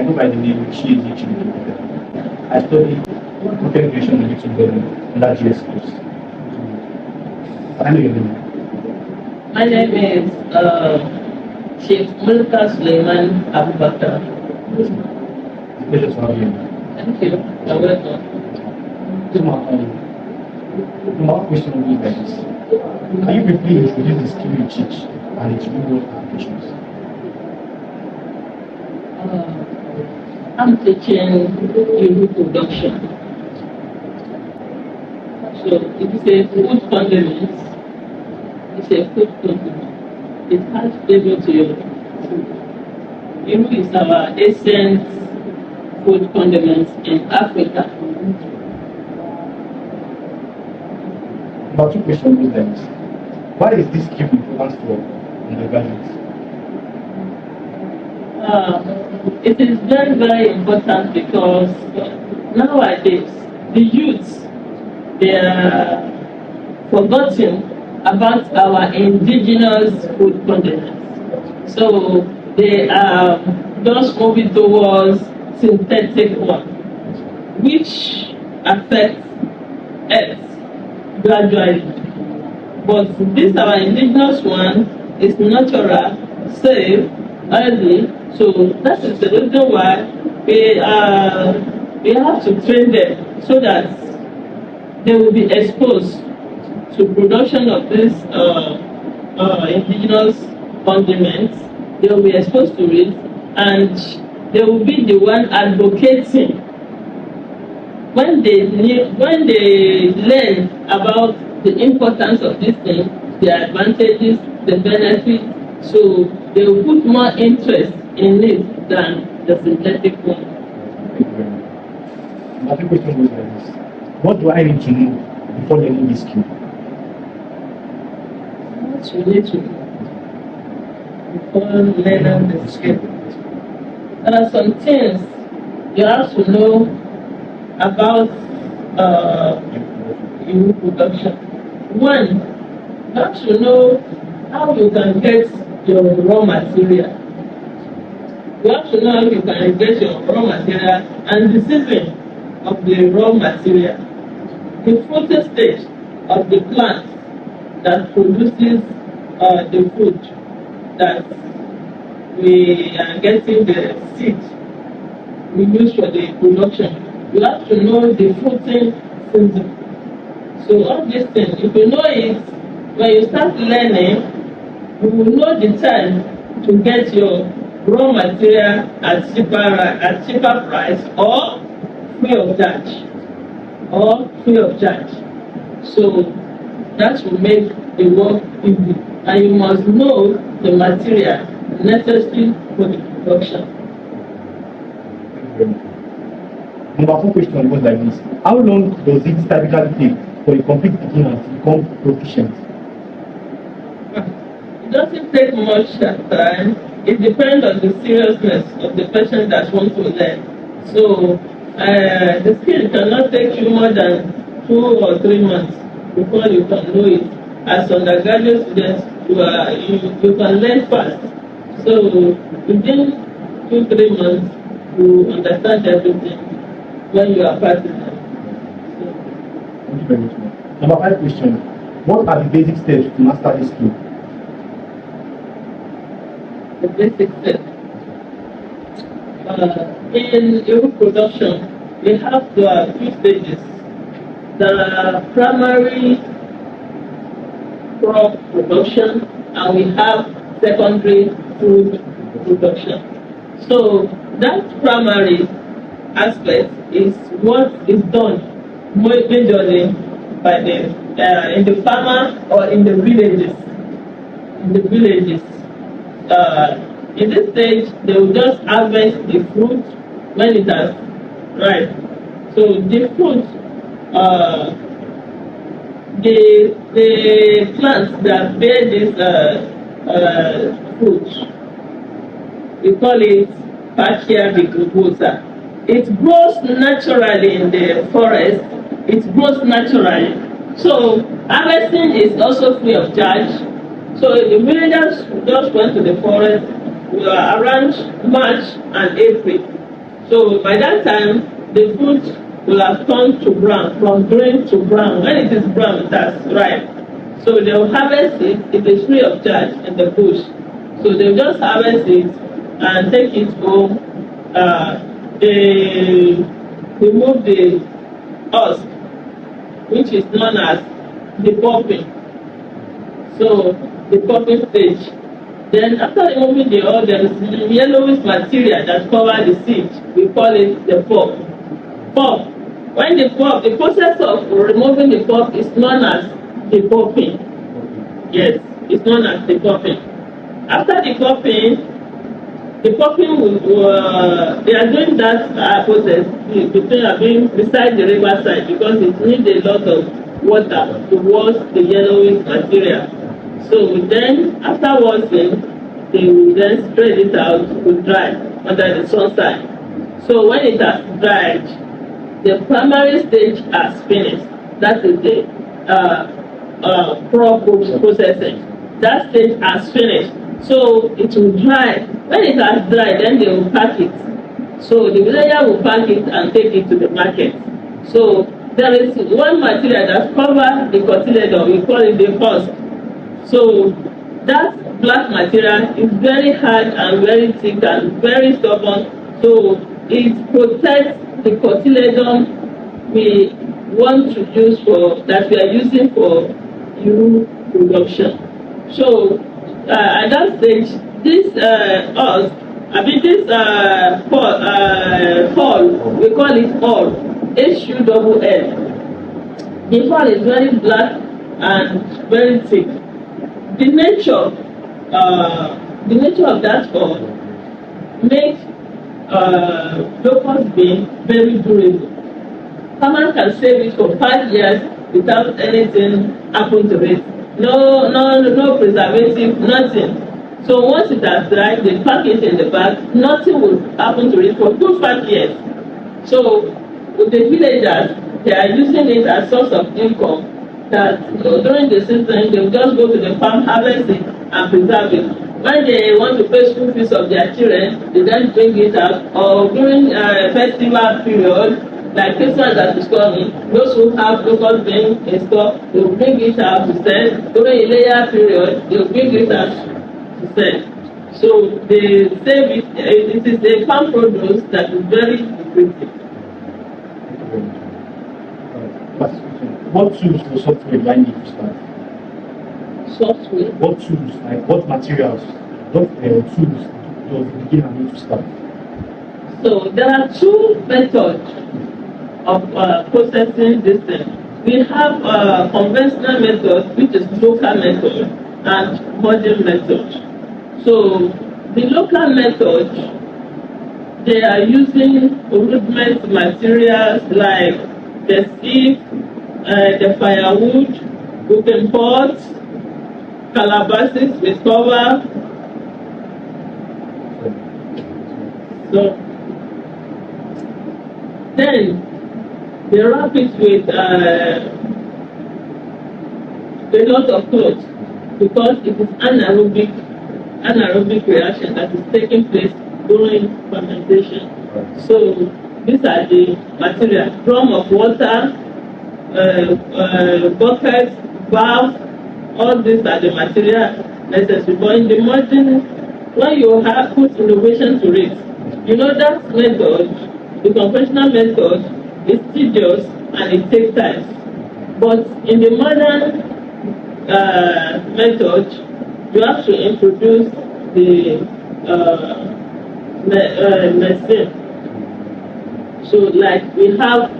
I go by the name Chidi. I study content creation and YouTube development under GS course. I know your name. My name is Chief Locus Abubakar. It's a pleasure to have you. Thank you. You're welcome. So my question will be like this. Can you briefly introduce the skill you teach and its real world applications? I'm teaching food production. So it is a food condiment. It's a food condiment. It has flavor to your food. Iru is our essence food condiments in Africa. About two questions with them. Why is this skill important for undergraduates? It is very, very important because nowadays the youth, they are forgotten about our indigenous food condiments. So they are just moving towards synthetic one, which affects health gradually. But this our indigenous one is natural, safe, healthy. So that is the reason why we have to train them so that they will be exposed to production of this indigenous condiments. They will be exposed to it, and they will be the one advocating when they learn about the importance of this thing, the advantages, the benefits. So they will put more interest in it than the synthetic one. My second question goes like this. What do I need to know before learning this skill? What you need to know before learning the skill? There are some things you have to know about your production. One, you have to know how you can get your raw material. You have to know how you can get your raw material and the season of the raw material. The fruiting stage of the plant that produces the food that we are getting the seed we use for the production. You have to know the fruiting season. So all these things, if you know it, when you start learning, you will know the time to get your raw material at cheaper price or free of charge. So that will make the work easy. And you must know the material necessary for the production. Number 4 question goes like this. How long does it typically take for a complete beginner to become proficient? It doesn't take much time. It depends on the seriousness of the person that wants to learn. So the skill cannot take you more than 2 or 3 months before you can know it. As undergraduate students, you can learn fast. So within 2-3 months, you understand everything when you are practicing. Thank you very much. Number 5 question. What are the basic steps to master this skill? The basic steps. In your production, we have 2 stages. The primary crop production, and we have secondary food production. So that primary aspect is what is done majorly by in the farmer or in the villages. In this stage, they will just harvest the fruit when it has ripe. So the fruit, the plants that bear this fruit, we call it Pachia vigricosa. It grows naturally in the forest. It grows naturally. So harvesting is also free of charge. So the villagers just went to the forest around March and April. So by that time, the food will have turned to brown, from green to brown. When it is brown, that's ripe. So they'll harvest it. It is free of charge in the bush. So they'll just harvest it and take it home. They remove the husk, which is known as the popping. So the popping stage. Then after removing the oil, there is yellowish material that cover the seed. We call it the pulp. Pulp. When the pulp, the process of removing the pulp is known as the popping. Yes, it's known as the popping. After the popping will, they are doing that process between beside the riverside because it needs a lot of water to wash the yellowish material. So then, after washing, they will then spread it out to dry under the sunshine. So when it has dried, the primary stage has finished. That is the crop processing. That stage has finished. So it will dry. When it has dried, then they will pack it. So the villager will pack it and take it to the market. So there is one material that covers the cotyledon. We call it the husk. So that black material is very hard and very thick and very stubborn. So it protects the cotyledon we want to use for that we are using for urine production. So at that stage, this husk, this hull, we call it hull, HULL. The hull is very black and very thick. The nature of that hull makes locust bean very durable. Farmer can save it for 5 years without anything happen to it. No preservative, nothing. So once it has dried, they pack it in the bag. Nothing will happen to it for 5 years. So with the villagers, they are using it as source of income. That during the season, they will just go to the farm, harvest it, and preserve it. When they want to pay school fees of their children, they then bring it out. Or during festival period, like Christmas that is coming, those who have local bean in store, they will bring it out to sell. During a layer period, they will bring it out to sell. So they save it. It is a farm produce that is very lucrative. What tools for software do I need to start? Software? What tools, like what materials, what tools does the beginner need to start? So there are two methods of processing this thing. We have conventional method, which is local method, and modern method. So the local method, they are using rudiment materials like the sieve, the firewood, cooking pots, calabashes with cover. So then they wrap it with a lot of cloth because it is anaerobic reaction that is taking place during fermentation. So these are the materials: drum of water, buckets, valve. All these are the material necessary. But in the modern, when you have put innovation to it, you know that method, the conventional method, is tedious and it takes time. But in the modern method, you have to introduce the machine. So, like we have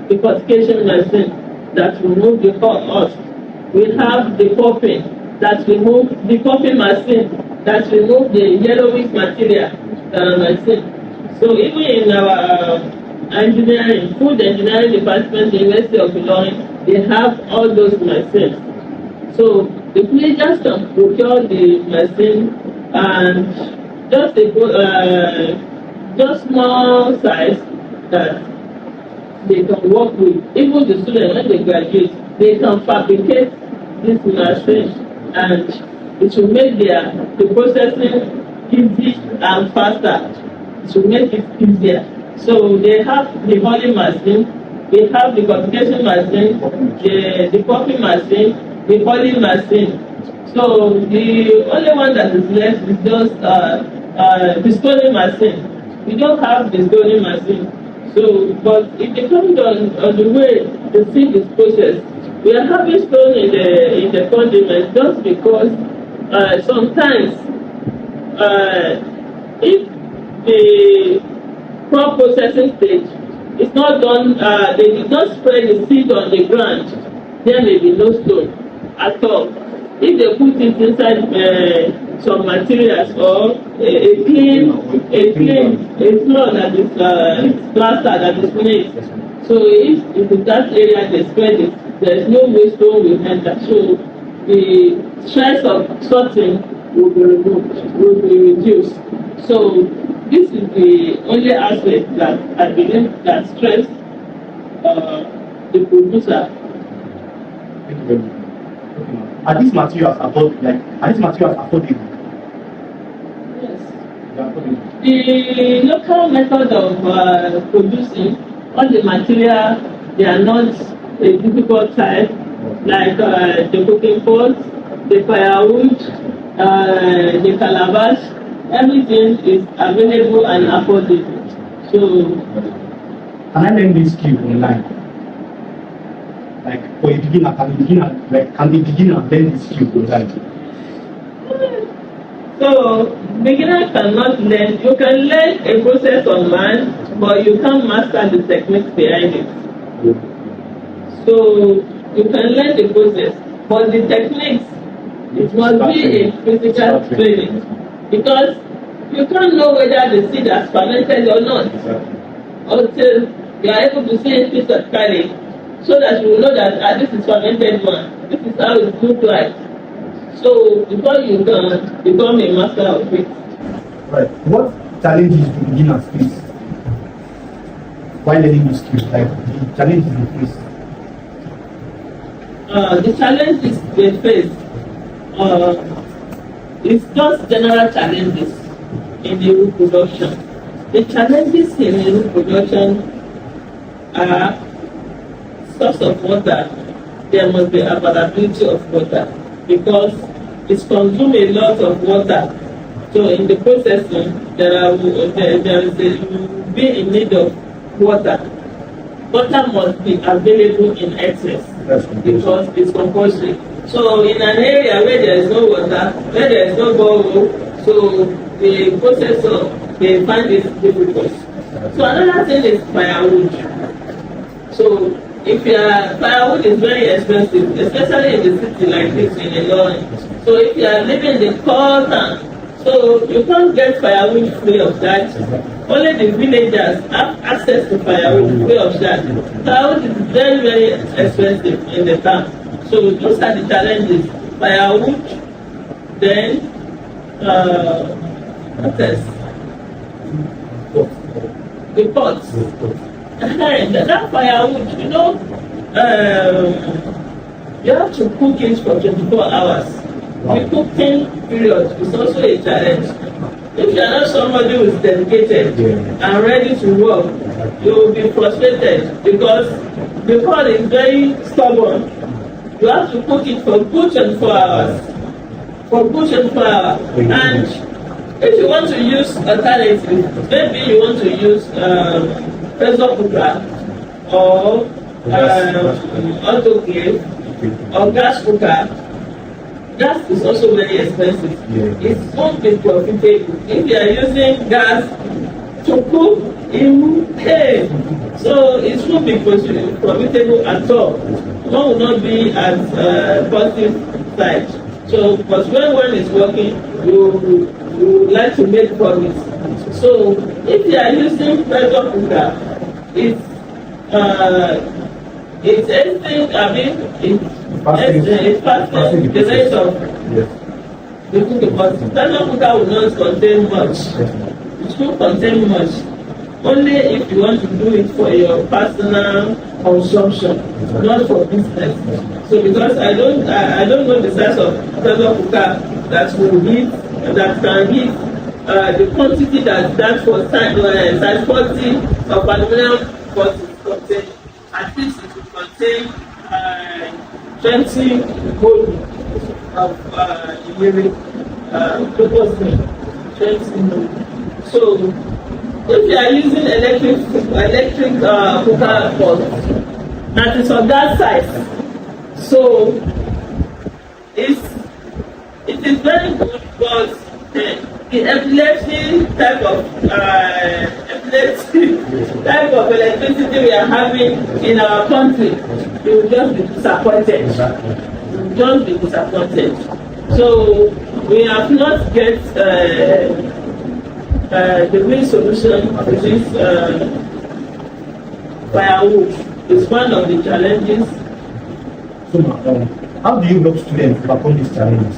the purification machine that remove the husk. We have the popping that remove the popping machine that remove the yellowish material machine. So even in our engineering, food engineering department, the University of Ilorin, they have all those machines. So the villagers can procure the machine and just small size that they can work with. Even the students, when they graduate, they can fabricate this machine and it will make the processing easy and faster. It will make it easier. So they have the hulling machine, we have the cultivation machine, the popping machine, the hulling machine. So the only one that is left is just the stoning machine. We don't have the stoning machine. So, but it depends on the way the seed is processed. We are having stone in the condiment just because sometimes if the crop processing stage is not done, they did not spread the seed on the ground, there may be no stone at all. If they put it inside some materials or a floor that is plaster that is made. So if in that area they spread it, there is no way stone will enter. So the stress of sorting will be removed, will be reduced. So this is the only aspect that I believe that stress the producer. Thank you very much. Okay, ma'am. Are these materials affordable? Yes. They are affordable. The local method of producing all the material, they are not a difficult type, like the cooking pot, the firewood, the calabash, everything is available and affordable. So, Can I learn this skill online? Like for a beginner, can the beginner learn this skill online? so beginner cannot learn. You can learn a process online, but you can't master the techniques behind it. So you can learn the process, but the techniques, it must be a physical training, because you can't know whether the seed has fermented or not until you are able to see a piece of carry, so that you will know that this is fermented one. This is how it looks like. So before you can become a master of it. Right. What challenges do beginners face while learning this skill? Like the challenges they face. The challenges they face is just general challenges in the reproduction. The challenges in the reproduction are source of water. There must be availability of water, because it consumes a lot of water. So in the processing, you will be in need of water. Water must be available in excess because it's compulsory. So in an area where there is no water, where there is no borehole, so the processor, they find it difficult. So another thing is firewood. So if firewood is very expensive, especially in the city like this in Ilorin. So if you are living in the core town, so you can't get firewood free of charge. Only the villagers have access to firewood free of charge. Firewood is very, very expensive in the town. So those are the challenges. Firewood, then what else? The pots. That firewood, you have to cook it for 24 hours. The cooking period is also a challenge. If you are not somebody who is dedicated and ready to work, you will be frustrated because the pot is very stubborn. You have to cook it for good 24 hours. And if you want to use alternative, maybe you want to use pressure cooker or autoclave or gas cooker. Gas is also very expensive. It won't be profitable. If you are using gas to cook, so it won't be profitable at all. One will not be at positive side. So, but when one is working, you would like to make profit. So, if you are using pressure cooker, it's anything. It's passing the rate of the cooking. But pressure cooker will not contain much. It won't contain much. Only if you want to do it for your personal consumption, not for business. So because I don't know the size of pressure cooker that can heat the quantity that for size 40 of aluminum pot is contained, at least it will contain 20 mole of urine, locust meat, 20 mole. So if you are using electric cooker pot that is of that size, so it is very good, but the epilepsy type of electricity we are having in our country, you will just be disappointed. You will just be disappointed. So we have not get the real solution to this firewood. Is one of the challenges. So, how do you help students overcome these challenges?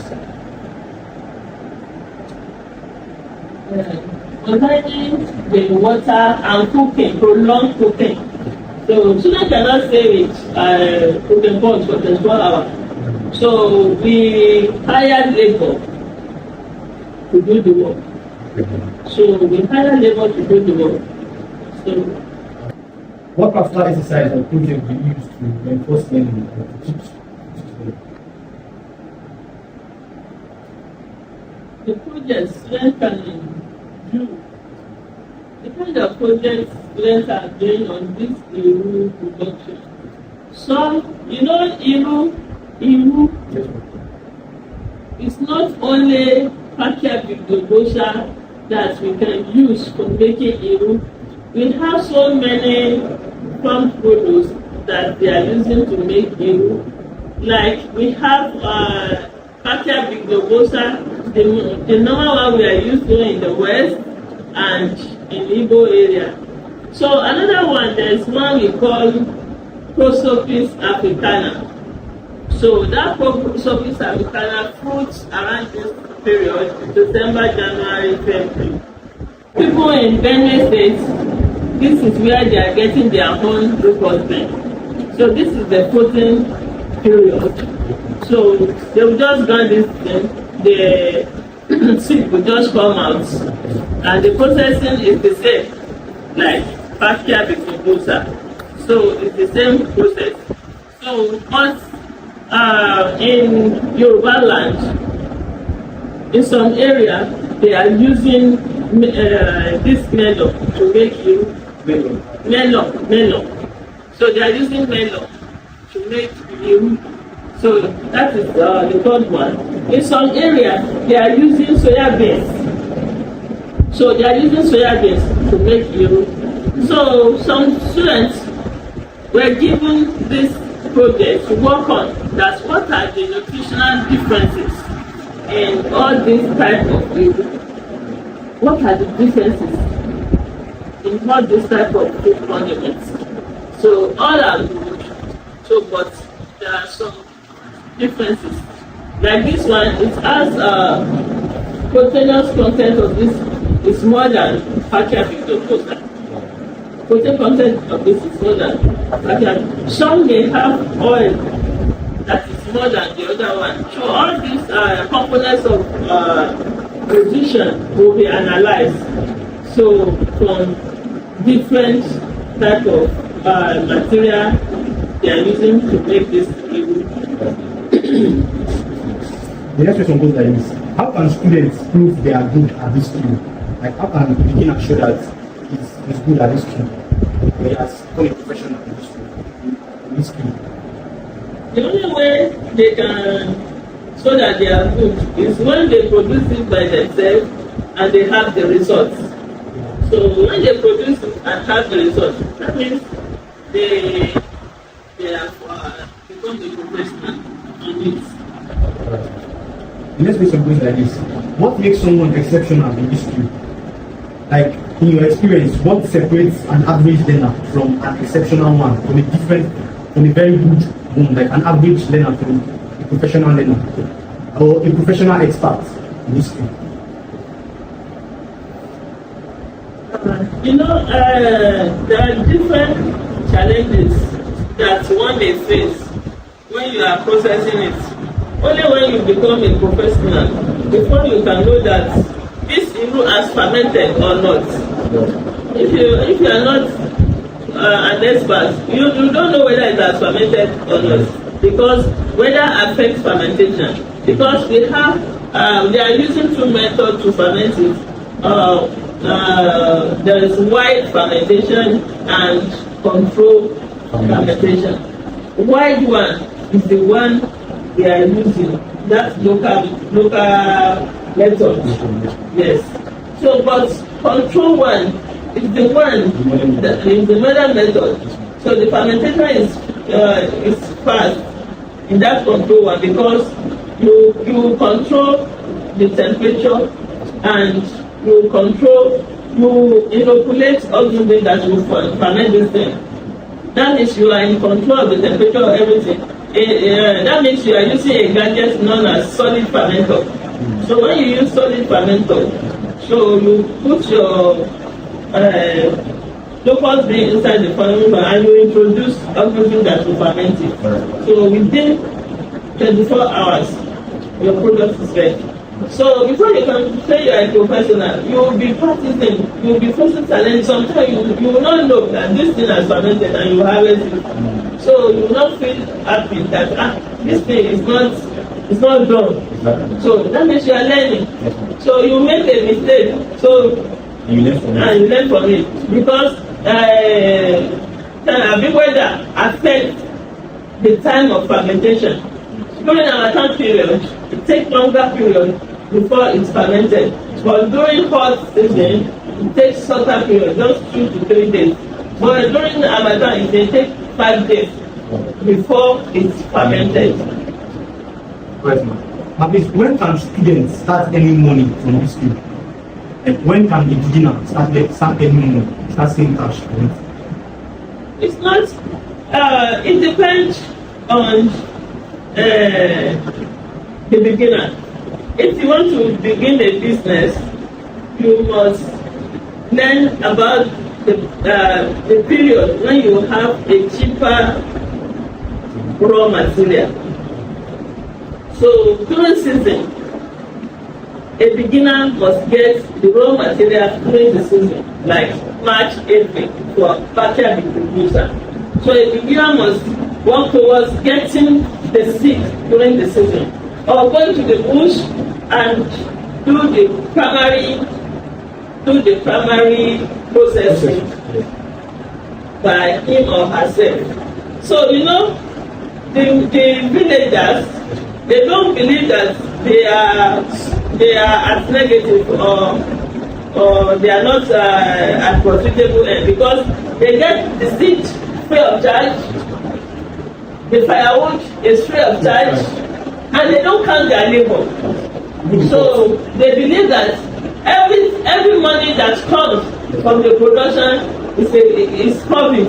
Concerning the water and cooking, prolonged cooking. So students cannot stay with cooking pots for 24 hours. So we hire labor to do the work. So we hire labor to do the work. So what practical exercise or project do you use to enforce learning or to teach students? The projects students can do, the kind of projects students are doing on this Iru production. Some, Iru is not only pakia that we can use for making Iru. We have so many farm produce that they are using to make Iru. Like we have pakia bigdobosa, the normal one we are used to in the west and in Igbo area. So another one, there is one we call Prosopis africana. So that Prosopis africana fruits around this period, December, January, February. People in Benue State, this is where they are getting their own recruitment. So this is the fruiting period. So they will just grant this thing, the seed will just come out, and the processing is the same, like pakia bigdobosa. So it's the same process. So but in Yoruba land, in some area, they are using this melon to make melon. So they are using melon to make Iru. So that is the third one. In some areas, they are using soya beans. So they are using soya beans to make Iru. So some students were given this project to work on. That's what are the nutritional differences in all these types of Iru. What are the differences in all these type of food condiments? So all are good. So but there are some differences. Like this one, it has proteinous content of this is more than pakia bigdobosa. Protein content of this is more than pakia. Some may have oil that is more than the other one. So all these components of nutrition will be analyzed. So from different type of material they are using to make this Iru. The next question goes like this: how can students prove they are good at this skill? Like, how can the beginner show that he's good at this skill? He has become a professional in this skill. The only way they can show that they are good is when they produce it by themselves and they have the results. So when they produce it and have the results, that means they have become a professional on it. The next question goes like this: what makes someone exceptional in this field? Like, in your experience, what separates an average learner from an exceptional one, from a very good one, like an average learner from a professional learner, or a professional expert in this field? There are different challenges that one may face when you are processing it. Only when you become a professional, before you can know that this as fermented or not. If you are not an expert, you don't know whether it has fermented or not, because weather affects fermentation. Because we have they are using two methods to ferment it. There is wide fermentation and control fermentation. Wide one is the one they are using. That's local method. Yes. So, but control one is the one that is the modern method. So the fermentation is fast in that control one, because you control the temperature and you inoculate everything that you ferment this thing. That means you are in control of the temperature of everything. That means you are using a gadget known as solid fermenter. So when you use solid fermenter, so you put your locust bean inside the fermenter and you introduce everything that you ferment it. So within 24 hours, your product is ready. So before you can say you are a professional, you will be practicing, you will be facing challenge. Sometimes you will not know that this thing has fermented and you harvest it. So you will not feel happy that this thing is not done. So that means you are learning. So you make a mistake. So you learn from it. Because big weather affects the time of fermentation. During our time period, it takes longer period before it's fermented. But during hot season, it takes shorter period, just 2 to 3 days. But during Ramadan, it may take 5 days before it's fermented. Right, ma'am. When can students start earning money from this field? Like when can the beginner start earning money, start saving cash from it? It's not. It depends on the beginner. If you want to begin a business, you must learn about the period when you have a cheaper raw material. So during season, a beginner must get the raw material during the season, like March, April, for backyard producer. So a beginner must work towards getting the seed during the season, or going to the bush and do the primary processing by him or herself. So the villagers, they don't believe that they are as negative or they are not as profitable, because they get the seed free of charge, the firewood is free of charge, and they don't count their labor. So they believe that every money that comes from the production is profit.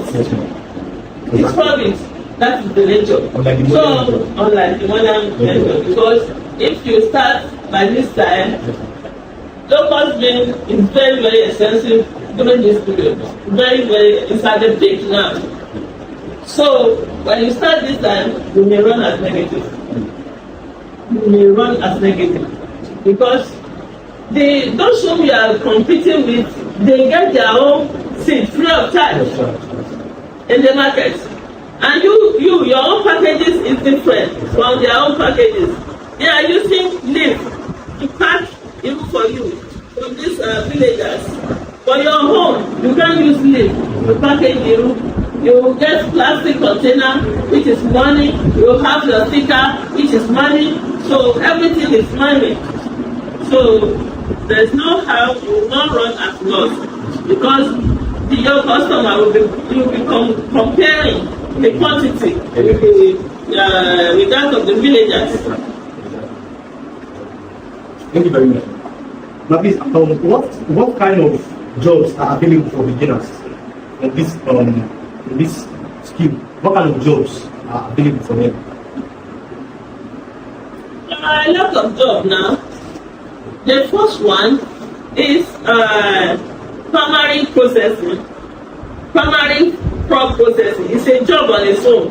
It's profit. That is the nature. Unlike the modern method, because if you start by this time, locust bean is very, very expensive during this period. Very, very, it's at the peak now. So when you start this time, you may run as negative. Because those whom you are competing with, they get their own seed free of charge in the market. And your own packages is different from their own packages. They are using leaf to pack even for you from these villagers. For your home, you can't use leaf to package you. You get plastic container, which is money. You have your sticker, which is money. So everything is money. So there's no how you will not run at loss, because your customer will be comparing the quantity with that of the villagers. Thank you very much. Now, please, what kind of jobs are available for beginners in this skill? What kind of jobs are available for them? A lot of jobs now. The first one is primary processing. Primary crop processing is a job on its own,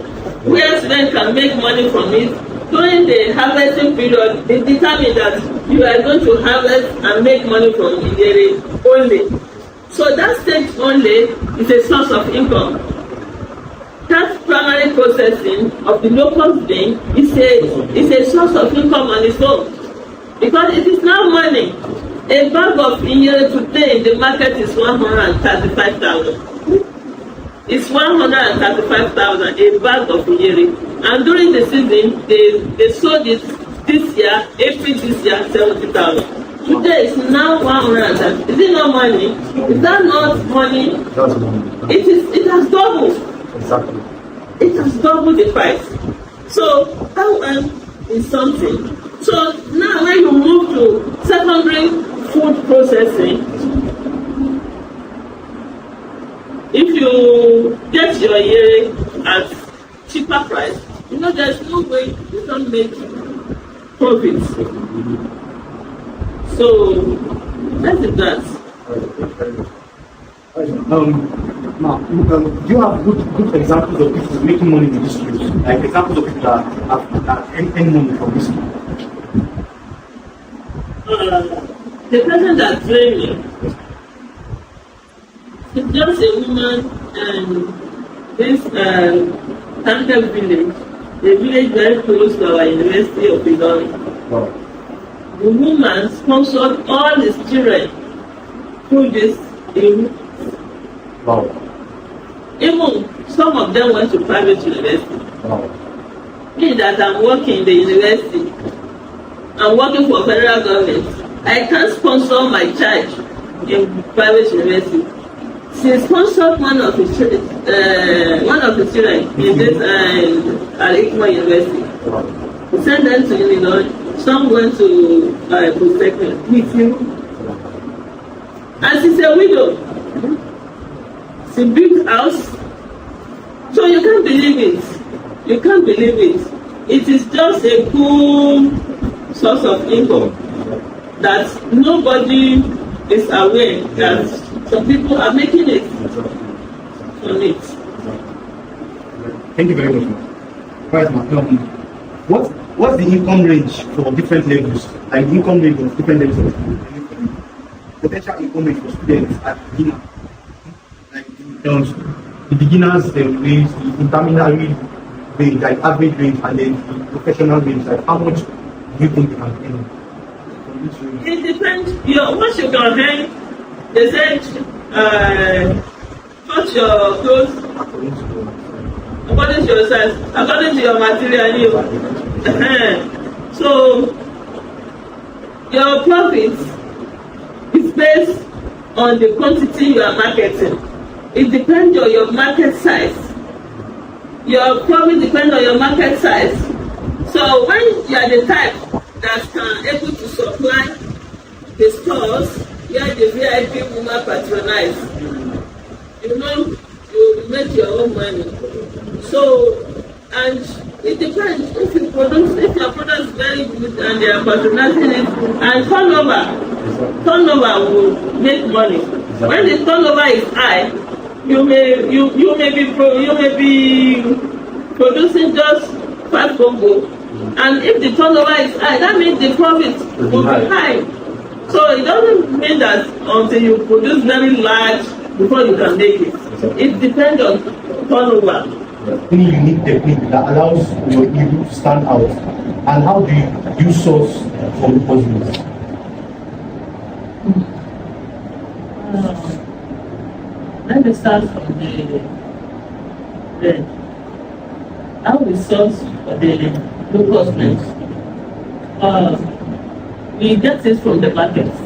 where students can make money from it. During the harvesting harvesting period is determined that you are going to harvest and make money from Ijere only. So that stage only is a source of income. That primary processing of the locust bean is a source of income on its own, because it is now money. A bag of Ijere today in the market is 135,000. It's 135,000 a bag of Ijere, and during the season they sold it this year, April this year, 70,000. Today it's now 130. Is it not money? Is that not money? That's money. It has doubled. Exactly. It has doubled the price. So that one is something. So now when you move to secondary food processing, if you get your Ijere at cheaper price, you know there's no way you don't make profits. So that is that. Now, do you have good examples of people making money in this field? Like examples of people that earn money from this field? The person that trained me, she's just a woman, and this Fermented village, a village very close to our University of Ilorin. Wow. The woman sponsored all his children through this thing. Wow. Even some of them went to private university. Wow. Me that I'm working in the university, I'm working for federal government. I can't sponsor my child in private university. She sponsored one of the children in this Al-Hikmah University. Wow. We sent them to Illinois. Some went to post-secondary with him. And she's a widow. She built house. So you can't believe it. You can't believe it. It is just a cool source of income that nobody is aware that some people are making it from it. Thank you very much, ma'am. Right, ma'am. What's the income range for different levels? Like the income range of different levels of potential income range for students at beginner. Like the beginners range, the intermediary range, like average range, and then the professional range. Like how much do you think they can earn from each range? It depends. Once you can earn, they said, touch your clothes according to your size, according to your material. So your profit is based on the quantity you are marketing. It depends on your market size. Your profit depends on your market size. So when you are the type that can able to supply the stores where the VIP woman patronize, you know, you make your own money. So, and it depends if your product is very good and they are patronizing it, and turnover will make money. When the turnover is high, you may be producing just 5 Congo, and if the turnover is high, that means the profit will be high. So it doesn't mean that until you produce very large before you can make it. It depends on turnover. Any unique technique that allows your evil to stand out, and how do you source from the customers? Let me start from the how we source for the local plants. We get it from the markets.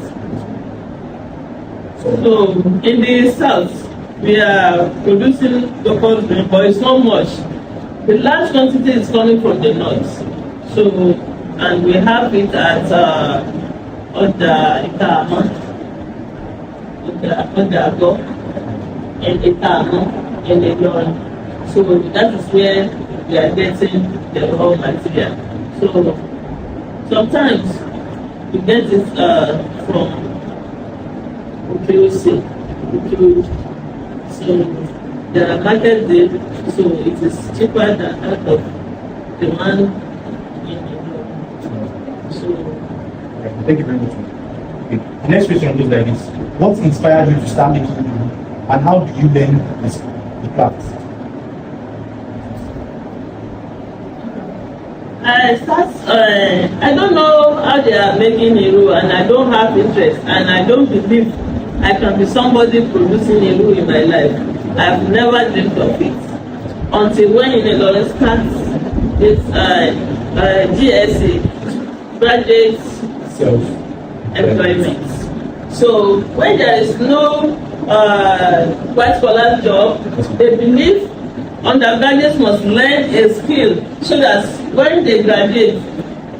So in the south, we are producing local grain, but it's not much. The large quantity is coming from the north. So, and we have it at Itama, and Itama, and Ilorin. So that is where we are getting the raw material. So sometimes we get it from UPOC. So there are market there, so it is cheaper than that of the one in the Thank you very much. Okay. The next question goes like this. What inspired you to start making Iru, and how do you learn the craft? I don't know how they are making Iru, and I don't have interest, and I don't believe I can be somebody producing Iru in my life. I've never dreamt of it until when in Locus starts with GSE, graduate employment. So when there is no white collar job, they believe undergraduates must learn a skill so that when they graduate,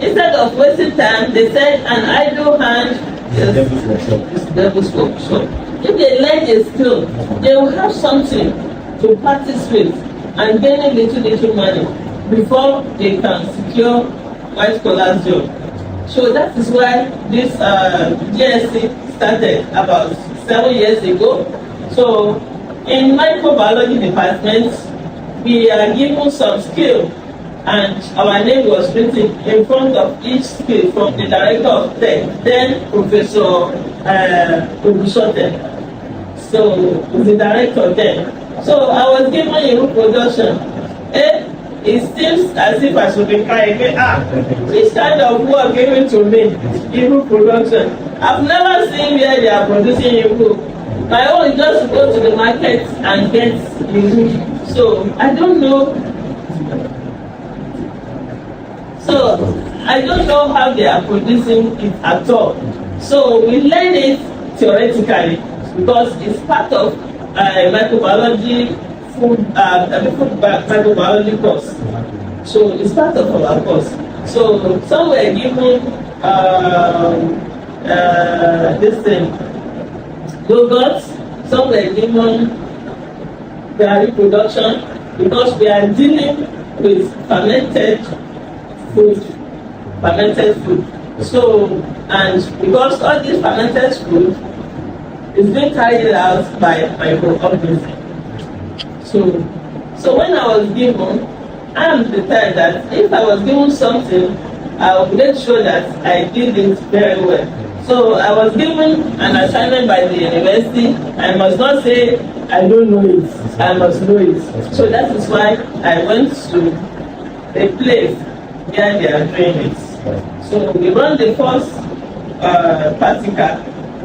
instead of wasting time, they said an idle hand is devil's workshop. If they learn a skill, they will have something to practice with and gain a little money before they can secure white collar job. So that is why this GSC started about 7 years ago. So in microbiology department, we are given some skill, and our name was written in front of each skill from the director of tech, then Professor Ogusote. So the director then. So I was given a production. It seems as if I should be crying. This kind of work given to me, Iru production. I've never seen where they are producing Iru. My own is just to go to the market and get Iru. So I don't know. So I don't know how they are producing it at all. So we learn it theoretically because it's part of microbiology microbiology course. So it's part of our course. So some were given this thing, yogurt, some were given dairy production because we are dealing with fermented food. So, and because all this fermented food is being carried out by microorganisms. So when I was given, I am the type that if I was given something, I would make sure that I did it very well. So I was given an assignment by the university. I must not say I don't know it. I must know it. So that is why I went to a place where they are doing it. So we run the first practical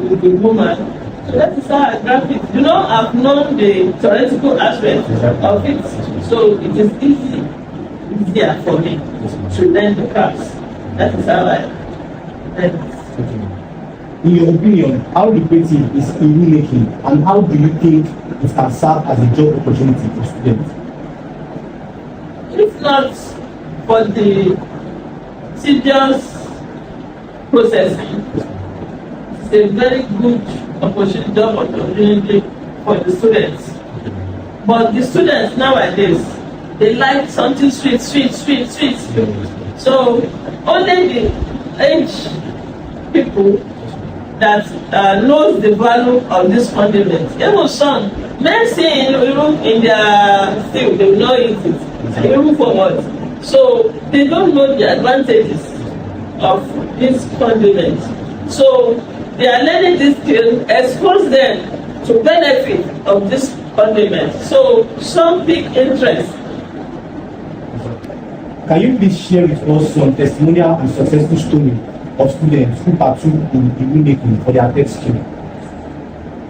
with the woman. So that is how I grab it. You know, I've known the theoretical aspect of it, so it is easier for me to learn the crafts. That is how I learn it. In your opinion, how lucrative is Iru making, and how do you think it can serve as a job opportunity for students? If not for the tedious processing, it's a very good job opportunity for the students. But the students nowadays, they like something sweet. So only the age people that knows the value of this condiment. Even some men say in their field, they will not eat it. Even for what? So they don't know the advantages of this condiment. So they are learning this skill, expose them to benefit of this condiment. So some big interest. Can you please share with us some testimonial and successful story of students who partook in Iru making for their tech skill?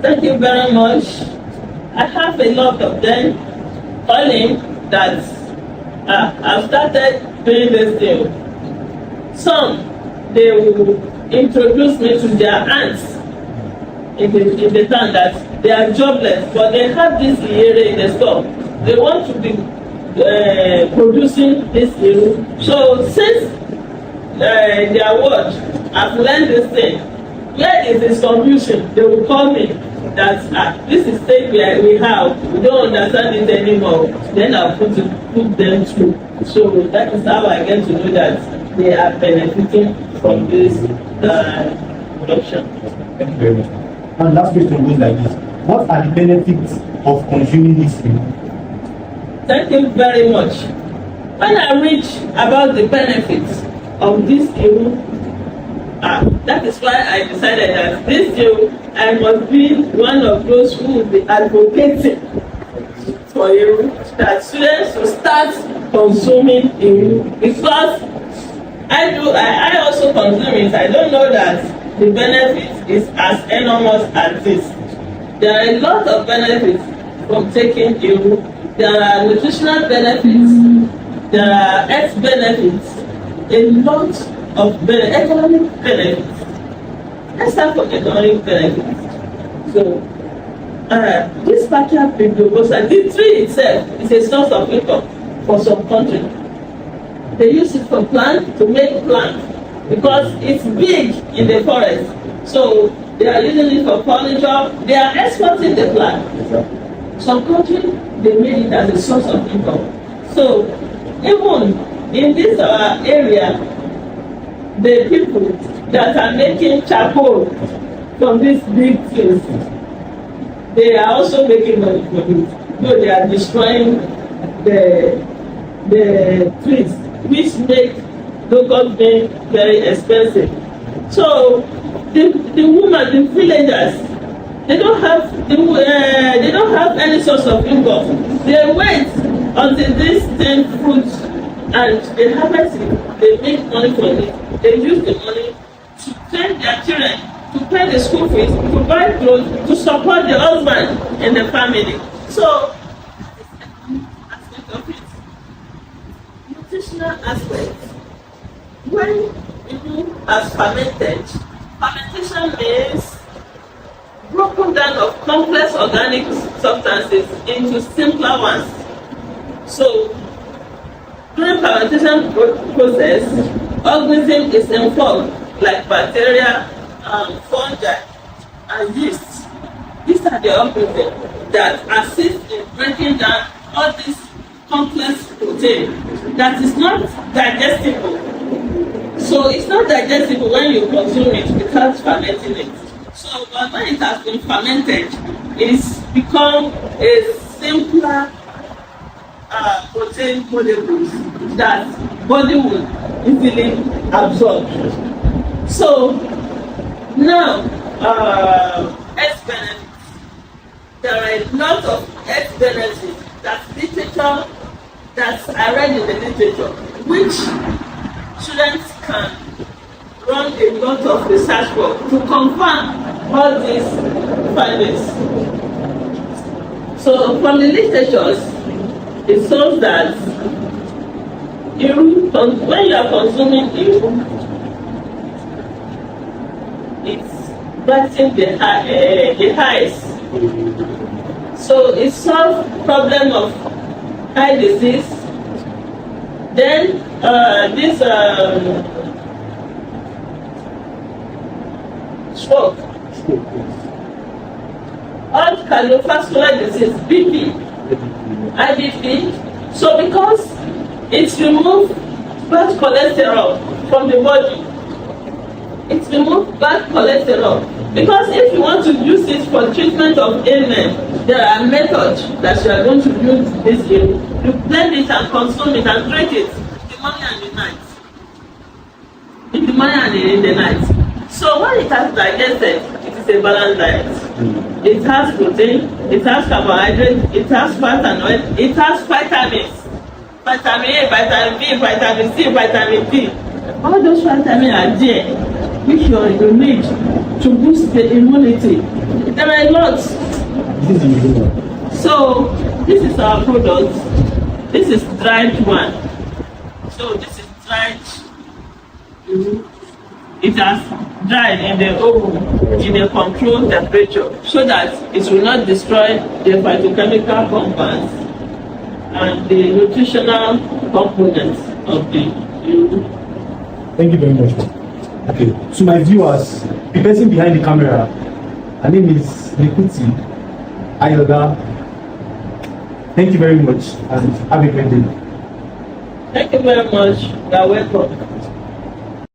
Thank you very much. I have a lot of them calling that I've started doing this thing. Some, they will introduce me to their aunts in the town that they are jobless, but they have this area in the store. They want to be producing this Iru. So since their word, I've learned this thing. Where is the solution? They will call me that this is thing we have. We don't understand it anymore. Then I'll put them through. So that is how I get to know that they are benefiting from this production. Thank you very much. And last question goes like this. What are the benefits of consuming this Iru? Thank you very much. When I read about the benefits of this Iru, That is why I decided that this year I must be one of those who will be advocating for you that students will start consuming you, because I also consume it. I don't know that the benefit is as enormous as this. There are a lot of benefits from taking you. There are nutritional benefits, there are health benefits, a lot of economic benefits. Let's start from economic benefits. So, this backyard bibliobosa, the tree itself is a source of income for some countries. They use it for plant to make plant because it's big in the forest. So they are using it for furniture. They are exporting the plant. Some countries, they made it as a source of income. So even in this area, the people that are making charcoal from these big trees, they are also making money from it. So they are destroying the trees, which make local being very expensive. So the women, the villagers, they don't have any source of income. They wait until this thing fruits and they harvest it. They make money from it. They use the money to train their children, to pay the school fees, to buy clothes, to support the husband and the family. So aspect of it. Nutritional aspect. When you as fermented, fermentation means broken down of complex organic substances into simpler ones. So during fermentation process, organism is involved like bacteria, fungi, and yeast. These are the organisms that assist in breaking down all these complex protein that is not digestible. So it's not digestible when you consume it without fermenting it. So but when it has been fermented, it's become a simpler protein molecules that body will easily absorb. So now, health benefits. There are a lot of health benefits that I read in the literature, which students can run a lot of research for to confirm all these findings. So from the literatures, it shows that when you are consuming iru, it's brightening the eyes. So it solves problem of eye disease. Then this stroke, all cardiovascular disease, BP, IBP. So because it removes bad cholesterol from the body, it removes bad cholesterol. Because if you want to use it for treatment of ailment, there are methods that you are going to use this in. You blend it and consume it and drink it in the morning and the night. In the morning and in the night. So when it has digested, it is a balanced diet. It has protein, it has carbohydrates, it has fat and oil, it has vitamins. Vitamin A, vitamin B, vitamin C, vitamin D. All those vitamins are there, which you need to boost the immunity. There are a lot. So this is our product. This is dried one. So this is dried. It has dried in the oven in a controlled temperature so that it will not destroy the phytochemical compounds and the nutritional components of the food. Thank you very much. Okay, to my viewers, the person behind the camera, her name is Nikuti Ayoga. Thank you very much and have a great day. Thank you very much. You are welcome.